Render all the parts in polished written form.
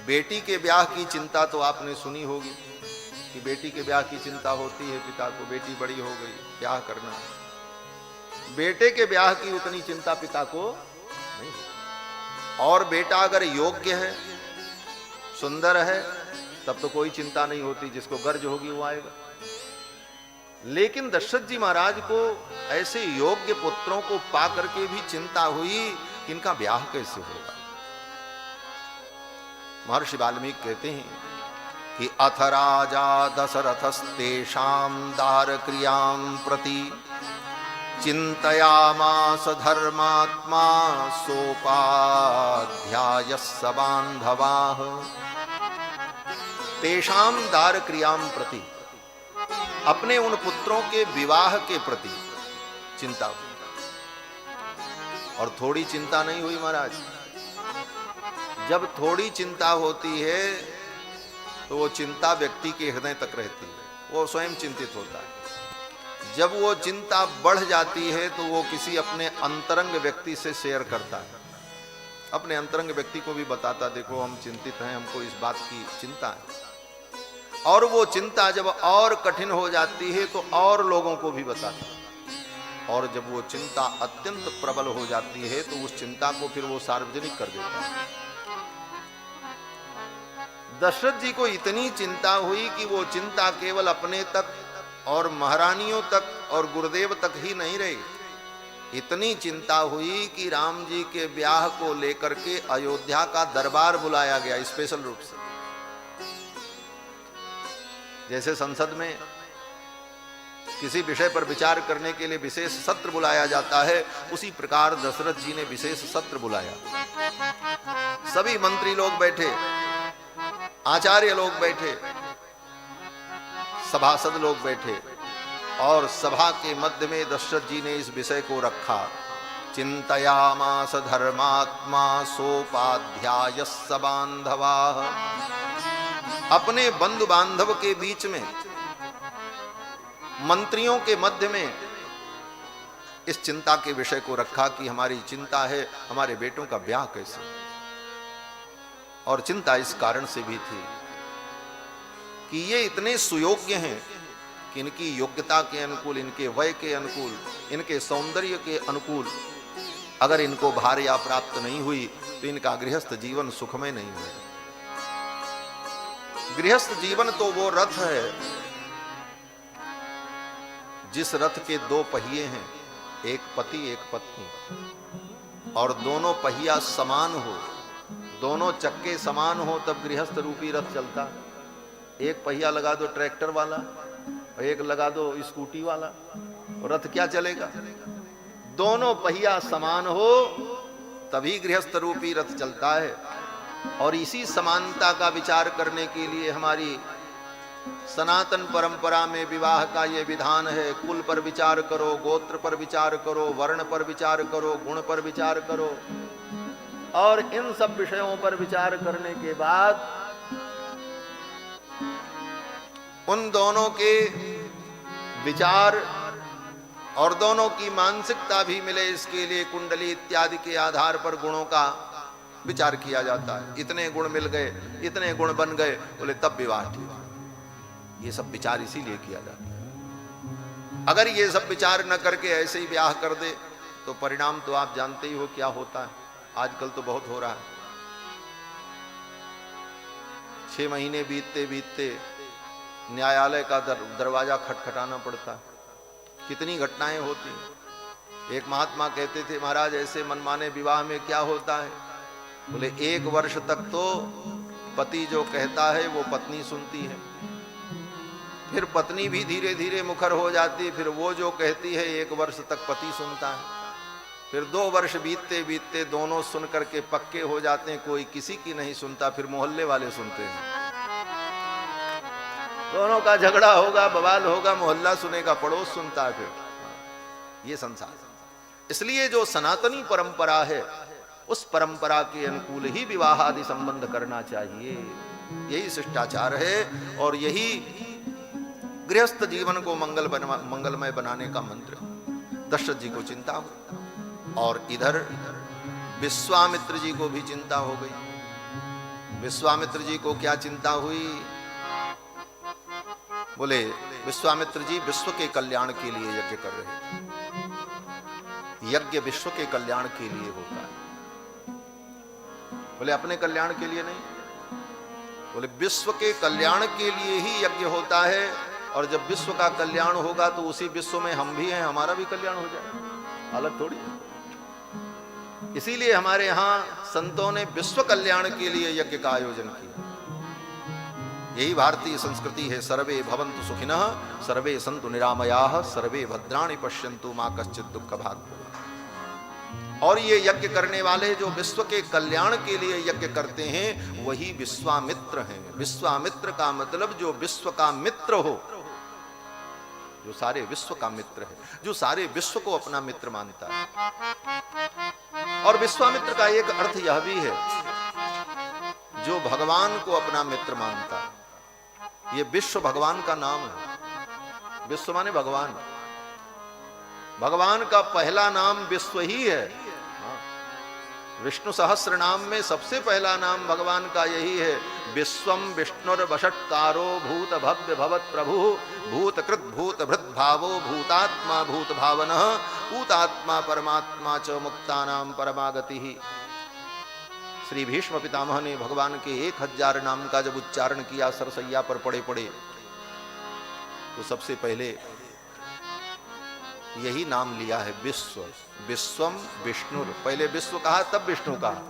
बेटी के ब्याह की चिंता तो आपने सुनी होगी कि बेटी के ब्याह की चिंता होती है पिता को, बेटी बड़ी हो गई, ब्याह करना। बेटे के ब्याह की उतनी चिंता पिता को नहीं होती। और बेटा अगर योग्य है, सुंदर है, तब तो कोई चिंता नहीं होती, जिसको गर्ज होगी वो आएगा। लेकिन दशरथ जी महाराज को ऐसे योग्य पुत्रों को पा करके भी चिंता हुई कि इनका ब्याह कैसे होगा। महर्षि वाल्मीकि कहते हैं कि अथ राजा दशरथस्तेषां दारक्रियां प्रति चिंतयामास धर्मात्मा सोपाध्यायः स बान्धवाः। तेषां दारक्रियां प्रति, अपने उन पुत्रों के विवाह के प्रति चिंता हुई। और थोड़ी चिंता नहीं हुई महाराज। जब थोड़ी चिंता होती है तो वो चिंता व्यक्ति के हृदय तक रहती है, वो स्वयं चिंतित होता है। जब वो चिंता बढ़ जाती है तो वो किसी अपने अंतरंग व्यक्ति से शेयर करता है, अपने अंतरंग व्यक्ति को भी बताता, देखो हम चिंतित हैं, हमको इस बात की चिंता है। और वो चिंता जब और कठिन हो जाती है तो और लोगों को भी बताता है। और जब वो चिंता अत्यंत प्रबल हो जाती है तो उस चिंता को फिर वो सार्वजनिक कर देता है। दशरथ जी को इतनी चिंता हुई कि वो चिंता केवल अपने तक और महारानियों तक और गुरुदेव तक ही नहीं रही। इतनी चिंता हुई कि राम जी के ब्याह को लेकर के अयोध्या का दरबार बुलाया गया स्पेशल रूप से। जैसे संसद में किसी विषय पर विचार करने के लिए विशेष सत्र बुलाया जाता है, उसी प्रकार दशरथ जी ने विशेष सत्र बुलाया। सभी मंत्री लोग बैठे, आचार्य लोग बैठे, सभासद लोग बैठे, और सभा के मध्य में दशरथ जी ने इस विषय को रखा, चिंतयामास धर्मात्मा सोपाध्यायः स बान्धवाः। अपने बंधु बांधव के बीच में, मंत्रियों के मध्य में इस चिंता के विषय को रखा कि हमारी चिंता है हमारे बेटों का ब्याह कैसे। और चिंता इस कारण से भी थी कि ये इतने सुयोग्य हैं कि इनकी योग्यता के अनुकूल, इनके वय के अनुकूल, इनके सौंदर्य के अनुकूल अगर इनको भार्या प्राप्त नहीं हुई तो इनका गृहस्थ जीवन सुखमय नहीं हुआ। गृहस्थ जीवन तो वो रथ है जिस रथ के दो पहिए हैं, एक पति एक पत्नी, और दोनों पहिया समान हो, दोनों चक्के समान हो, तब गृहस्थ रूपी रथ चलता। एक पहिया लगा दो ट्रैक्टर वाला और एक लगा दो स्कूटी वाला, रथ क्या चलेगा? दोनों पहिया समान हो तभी गृहस्थ रूपी रथ चलता है। और इसी समानता का विचार करने के लिए हमारी सनातन परंपरा में विवाह का ये विधान है। कुल पर विचार करो, गोत्र पर विचार करो, वर्ण पर विचार करो, गुण पर विचार करो, और इन सब विषयों पर विचार करने के बाद उन दोनों के विचार और दोनों की मानसिकता भी मिले, इसके लिए कुंडली इत्यादि के आधार पर गुणों का विचार किया जाता है। इतने गुण मिल गए, इतने गुण बन गए, बोले तब विवाह ठीक। ये सब विचार इसीलिए किया जाता है। अगर ये सब विचार न करके ऐसे ही ब्याह कर दे तो परिणाम तो आप जानते ही हो क्या होता है। आजकल तो बहुत हो रहा है। 6 महीने बीतते बीतते न्यायालय का दरवाजा खटखटाना पड़ता है। कितनी घटनाएं होती हैं। एक महात्मा कहते थे, महाराज ऐसे मनमाने विवाह में क्या होता है? बोले 1 वर्ष तक तो पति जो कहता है वो पत्नी सुनती है, फिर पत्नी भी धीरे धीरे मुखर हो जाती है, फिर वो जो कहती है 1 वर्ष तक पति सुनता है, फिर 2 वर्ष बीतते बीतते दोनों सुन करके पक्के हो जाते हैं, कोई किसी की नहीं सुनता, फिर मोहल्ले वाले सुनते हैं। दोनों का झगड़ा होगा, बवाल होगा, मोहल्ला सुनेगा, पड़ोस सुनता है। फिर ये संसार। इसलिए जो सनातनी परंपरा है उस परंपरा के अनुकूल ही विवाह आदि संबंध करना चाहिए। यही शिष्टाचार है और यही गृहस्थ जीवन को मंगलमय बनाने का मंत्र। दशरथ जी को चिंता हो और इधर विश्वामित्र जी को भी चिंता हो गई। विश्वामित्र जी को क्या चिंता हुई? बोले विश्वामित्र जी विश्व के कल्याण के लिए यज्ञ कर रहे थे। यज्ञ विश्व के कल्याण के लिए होता है। बोले अपने कल्याण के लिए नहीं। बोले विश्व के कल्याण के लिए ही यज्ञ होता है, और जब विश्व का कल्याण होगा तो उसी विश्व में हम भी हैं, हमारा भी कल्याण हो जाएगा, अलग थोड़ी। इसीलिए हमारे यहां संतों ने विश्व कल्याण के लिए यज्ञ का आयोजन किया। यही भारतीय संस्कृति है। सर्वे भवन्तु सुखिनः, सर्वे सन्तु निरामयाः, सर्वे भद्राणि पश्यन्तु मा कश्चित् दुःख भाग् भवेत्। और ये यज्ञ करने वाले जो विश्व के कल्याण के लिए यज्ञ करते हैं वही विश्वामित्र हैं। विश्वामित्र का मतलब जो विश्व का मित्र हो, जो सारे विश्व का मित्र है, जो सारे विश्व को अपना मित्र मानता है। और विश्वामित्र का एक अर्थ यह भी है, जो भगवान को अपना मित्र मानता है। ये विश्व भगवान का नाम है। विश्व माने भगवान। भगवान का पहला नाम विश्व ही है। विष्णु सहस्र नाम में सबसे पहला नाम भगवान का यही है। विश्वम विष्णुर्वषट्कारो भूत भव्य भवत प्रभु भूत कृत भूत भृत भावो भूतात्मा भूत भावनः भूतात्मा परमात्मा च मुक्तानाम परमागति। श्री भीष्म पितामह ने भगवान के 1000 नाम का जब उच्चारण किया, सरसैया पर पड़े पड़े, तो सबसे पहले यही नाम लिया है विश्व। विश्वम विष्णु, पहले विश्व कहा तब विष्णु कहा।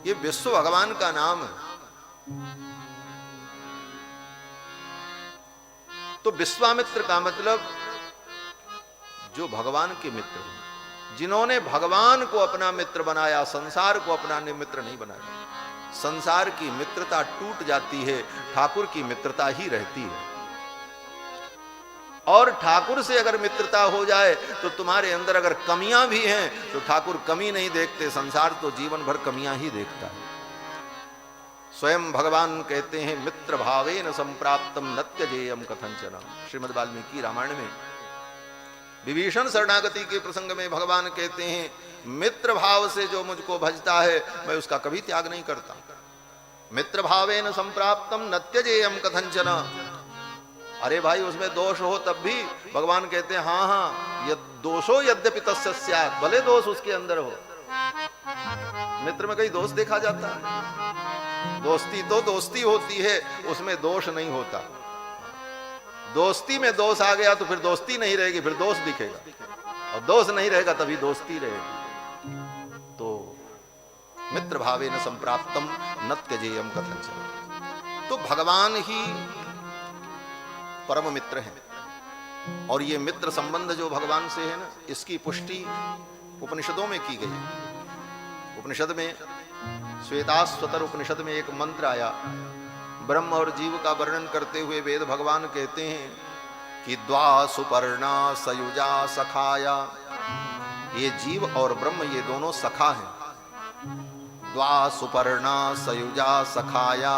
ये विश्व भगवान का नाम है। तो विश्वामित्र का मतलब जो भगवान के मित्र हैं, जिन्होंने भगवान को अपना मित्र बनाया, संसार को अपना मित्र नहीं बनाया। संसार की मित्रता टूट जाती है, ठाकुर की मित्रता ही रहती है। और ठाकुर से अगर मित्रता हो जाए तो तुम्हारे अंदर अगर कमियां भी हैं तो ठाकुर कमी नहीं देखते, संसार तो जीवन भर कमियां ही देखता है। स्वयं भगवान कहते हैं मित्र भावेन संप्राप्तम न त्यजेयम कथंचन। श्रीमद् वाल्मीकि रामायण में विभीषण शरणागति के प्रसंग में भगवान कहते हैं मित्र भाव से जो मुझको भजता है मैं उसका कभी त्याग नहीं करता। मित्र भावेन संप्राप्तम न त्यजेयम कथंचन। अरे भाई उसमें दोष हो तब भी भगवान कहते हैं हाँ हाँ यद दोषो यद्यपि तस्य स्यात्, भले दोष उसके अंदर हो। मित्र में कहीं दोष देखा जाता है? दोस्ती तो दोस्ती होती है, उसमें दोष नहीं होता। दोस्ती में दोष आ गया तो फिर दोस्ती नहीं रहेगी, फिर दोष दिखेगा, और दोष नहीं रहेगा तभी दोस्ती रहेगी। तो मित्र भावेन संप्राप्तम न त्यजेयम कथंचन। तो भगवान ही परम मित्र हैं। और ये मित्र संबंध जो भगवान से है ना, इसकी पुष्टि उपनिषदों में की गई। उपनिषद में श्वेताश्वतर उपनिषद में एक मंत्र आया, ब्रह्म और जीव का वर्णन करते हुए वेद भगवान कहते हैं कि द्वा सुपर्णा सयुजा सखाया। ये जीव और ब्रह्म ये दोनों सखा हैं। द्वा सुपर्णा सयुजा सखाया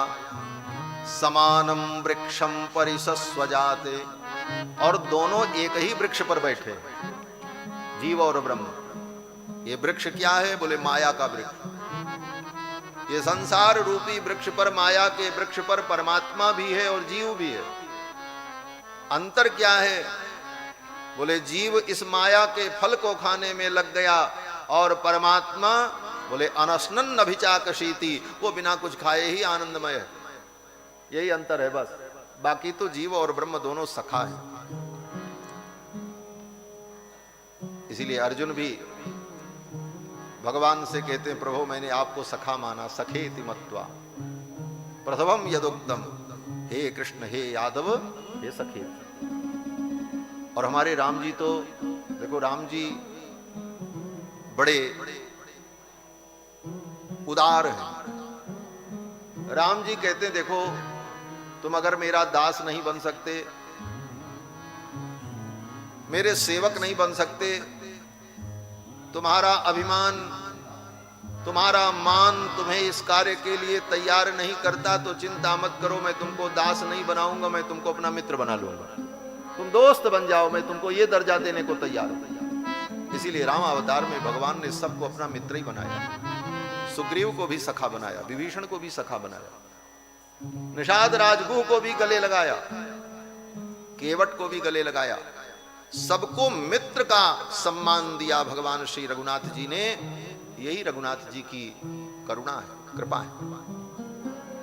समानम वृक्षम परिसस्वजाते। और दोनों एक ही वृक्ष पर बैठे, जीव और ब्रह्म। ये वृक्ष क्या है? बोले माया का वृक्ष। ये संसार रूपी वृक्ष पर, माया के वृक्ष पर परमात्मा भी है और जीव भी है। अंतर क्या है? बोले जीव इस माया के फल को खाने में लग गया और परमात्मा बोले अनशनन अभिचाकशीति, वो बिना कुछ खाए ही आनंदमय है। यही अंतर है बस, बाकी तो जीव और ब्रह्म दोनों सखा है। इसीलिए अर्जुन भी भगवान से कहते हैं प्रभु मैंने आपको सखा माना, सखेति मत्वा प्रथमम यदुक्तम, हे कृष्ण हे यादव हे सखेति। और हमारे राम जी तो देखो, राम जी बड़े उदार हैं। राम जी कहते हैं देखो तुम अगर मेरा दास नहीं बन सकते, मेरे सेवक नहीं बन सकते, तुम्हारा अभिमान तुम्हारा मान तुम्हें इस कार्य के लिए तैयार नहीं करता तो चिंता मत करो, मैं तुमको दास नहीं बनाऊंगा, मैं तुमको अपना मित्र बना लूंगा। तुम दोस्त बन जाओ, मैं तुमको ये दर्जा देने को तैयार हूं। इसीलिए राम अवतार में भगवान ने सबको अपना मित्र ही बनाया। सुग्रीव को भी सखा बनाया, विभीषण को भी सखा बनाया, निषाद राजगुह को भी गले लगाया, केवट को भी गले लगाया, सबको मित्र का सम्मान दिया भगवान श्री रघुनाथ जी ने। यही रघुनाथ जी की करुणा है, कृपा है।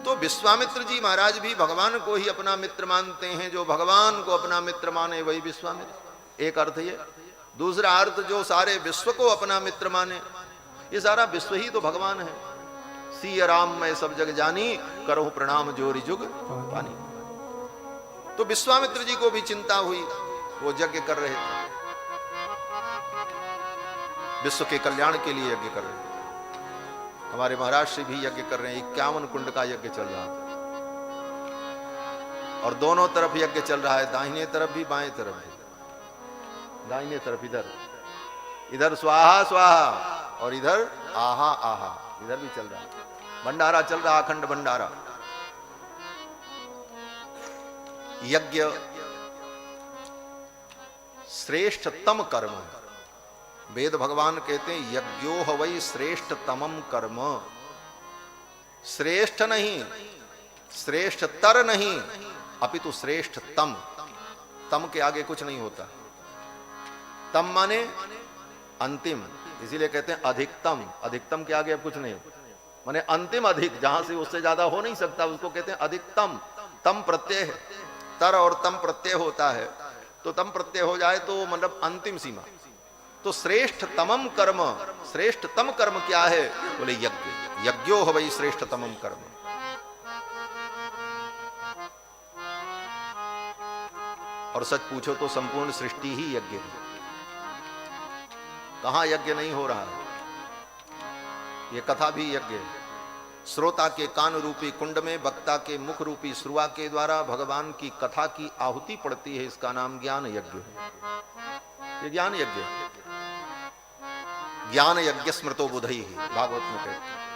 तो विश्वामित्र जी महाराज भी भगवान को ही अपना मित्र मानते हैं। जो भगवान को अपना मित्र माने वही विश्वामित्र, एक अर्थ ये। दूसरा अर्थ, जो सारे विश्व को अपना मित्र माने, ये सारा विश्व ही तो भगवान है। सिया राम मैं सब जग जानी, करो प्रणाम जोरी जुग पानी। तो विश्वामित्र जी को भी चिंता हुई, वो यज्ञ कर रहे थे, विश्व के कल्याण के लिए यज्ञ कर रहे थे। हमारे महाराज श्री भी यज्ञ कर रहे हैं, 51 कुंड का यज्ञ चल रहा था, और दोनों तरफ यज्ञ चल रहा है, दाहिने तरफ भी बाएं तरफ भी। दाहिने तरफ इधर स्वाहा स्वाहा, और इधर आहा आहा, इधर भी चल रहा है, भंडारा चल रहा, अखंड भंडारा। यज्ञ श्रेष्ठतम कर्म, वेद भगवान कहते हैं यज्ञो हवै श्रेष्ठतमम कर्म। श्रेष्ठ नहीं, श्रेष्ठतर नहीं, अपितु श्रेष्ठतम। तम के आगे कुछ नहीं होता। तम माने अंतिम, इसीलिए कहते हैं अधिकतम। अधिकतम के आगे अब कुछ नहीं, माने अंतिम, अधिक, जहां से उससे ज्यादा हो नहीं सकता, उसको कहते हैं अधिकतम। तम प्रत्यय है, तर और तम प्रत्यय होता है, तो तम प्रत्यय हो जाए तो मतलब अंतिम सीमा। तो श्रेष्ठतमम कर्म, श्रेष्ठतम कर्म क्या है? बोले यज्ञ। यज्ञो हवै श्रेष्ठतमम कर्म। और सच पूछो तो संपूर्ण सृष्टि ही यज्ञ है। कहां यज्ञ नहीं हो रहा है? ये कथा भी यज्ञ है। श्रोता के कान रूपी कुंड में वक्ता के मुख रूपी श्रुआ के द्वारा भगवान की कथा की आहुति पड़ती है, इसका नाम ज्ञान यज्ञ है। ये ज्ञान यज्ञ है। ज्ञान यज्ञ स्मृतो बुधई, भागवत में कहते हैं।